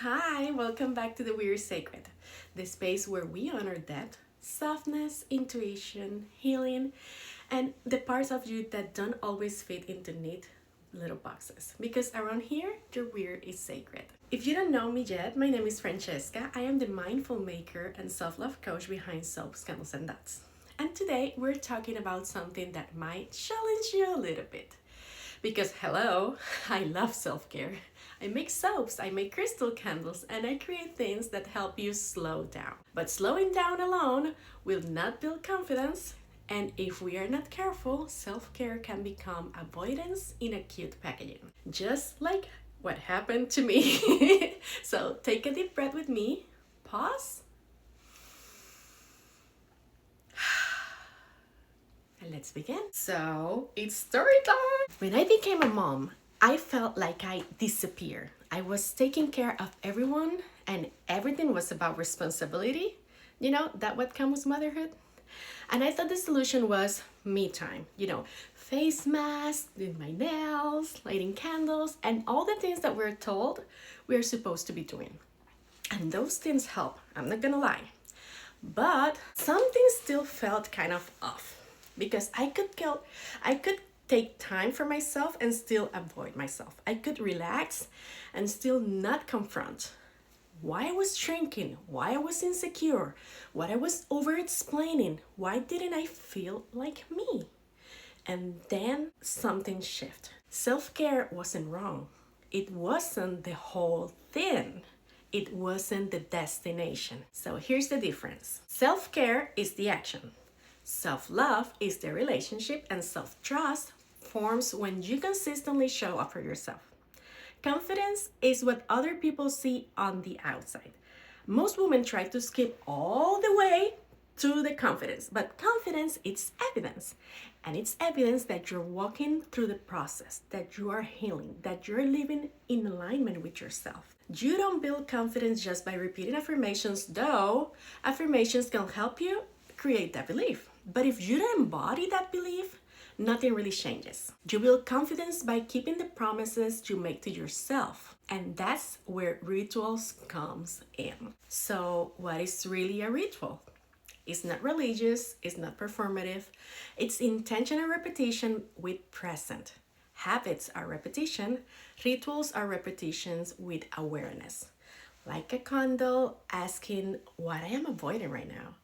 Hi, welcome back to the Weird Sacred, the space where we honor depth, softness, intuition, healing, and the parts of you that don't always fit into neat little boxes. Because around here, your weird is sacred. If you don't know me yet, my name is Francesca. I am the mindful maker and self love coach behind Soaps, Candles, and Dots. And today we're talking about something that might challenge you a little bit. Because, hello, I love self care. I make soaps, I make crystal candles, and I create things that help you slow down. But slowing down alone will not build confidence, and if we are not careful, self care can become avoidance in a cute packaging. Just like what happened to me. So take a deep breath with me, pause, and let's begin. So it's story time. When I became a mom, I felt like I disappeared. I was taking care of everyone and everything was about responsibility. You know, that what comes with motherhood? And I thought the solution was me time. Face masks, doing my nails, lighting candles, and all the things that we're told we're supposed to be doing. And those things help, I'm not gonna lie. But something still felt kind of off because I could take time for myself and still avoid myself. I could relax and still not confront why I was shrinking, why I was insecure, what I was over explaining, why didn't I feel like me? And then something shifted. Self-care wasn't wrong. It wasn't the whole thing. It wasn't the destination. So here's the difference. Self-care is the action. Self-love is the relationship, and self-trust forms when you consistently show up for yourself. Confidence is what other people see on the outside. Most women try to skip all the way to the confidence, but confidence it's evidence. And it's evidence that you're walking through the process, that you are healing, that you're living in alignment with yourself. You don't build confidence just by repeating affirmations, though affirmations can help you create that belief. But if you don't embody that belief, nothing really changes. You build confidence by keeping the promises you make to yourself. And that's where rituals comes in. So what is really a ritual? It's not religious, it's not performative. It's intentional repetition with present. Habits are repetition, rituals are repetitions with awareness. Like a candle asking what I am avoiding right now.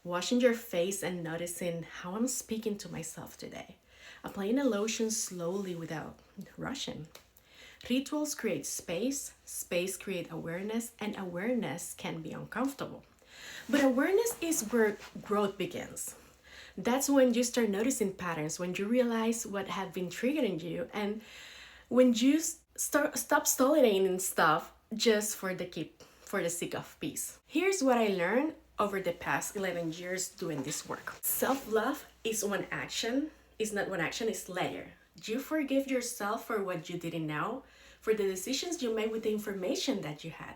Washing your face and noticing how I'm speaking to myself today. Applying a lotion slowly without rushing. Rituals create space, space creates awareness, and awareness can be uncomfortable. But awareness is where growth begins. That's when you start noticing patterns, when you realize what have been triggering you, and when you stop tolerating stuff just for the sake of peace. Here's what I learned over the past 11 years doing this work. Self-love is one action, is not one action, it's layer. You forgive yourself for what you didn't know, for the decisions you made with the information that you had.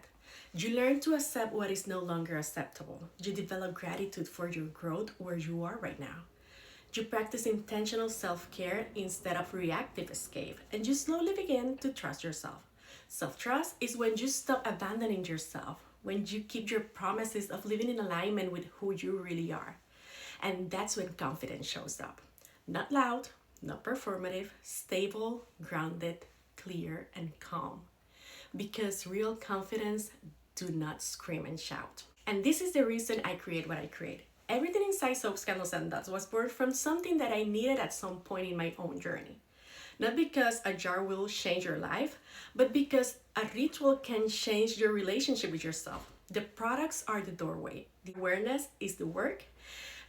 You learn to accept what is no longer acceptable. You develop gratitude for your growth where you are right now. You practice intentional self-care instead of reactive escape, and you slowly begin to trust yourself. Self-trust is when you stop abandoning yourself, when you keep your promises of living in alignment with who you really are. And that's when confidence shows up. Not loud, not performative, stable, grounded, clear, and calm. Because real confidence do not scream and shout. And this is the reason I create what I create. Everything inside Soaps, Candles, and Dots was born from something that I needed at some point in my own journey. Not because a jar will change your life, but because a ritual can change your relationship with yourself. The products are the doorway. The awareness is the work.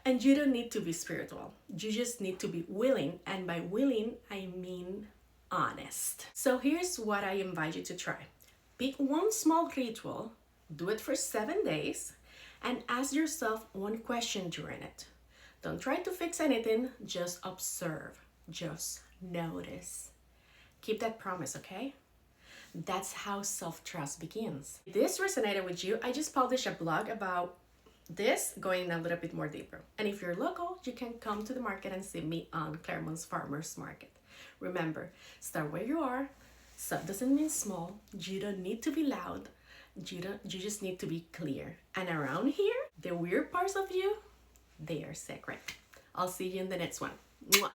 And you don't need to be spiritual. You just need to be willing. And by willing, I mean honest. So here's what I invite you to try. Pick one small ritual, do it for 7 days, and ask yourself one question during it. Don't try to fix anything, just observe, just notice. Keep that promise, okay? That's how self-trust begins. If this resonated with you, I just published a blog about this going a little bit more deeper. And if you're local, you can come to the market and see me on Claremont's Farmers Market. Remember, start where you are. Sub doesn't mean small. You don't need to be loud. You just need to be clear. And around here, the weird parts of you, they are sacred. I'll see you in the next one. Mwah.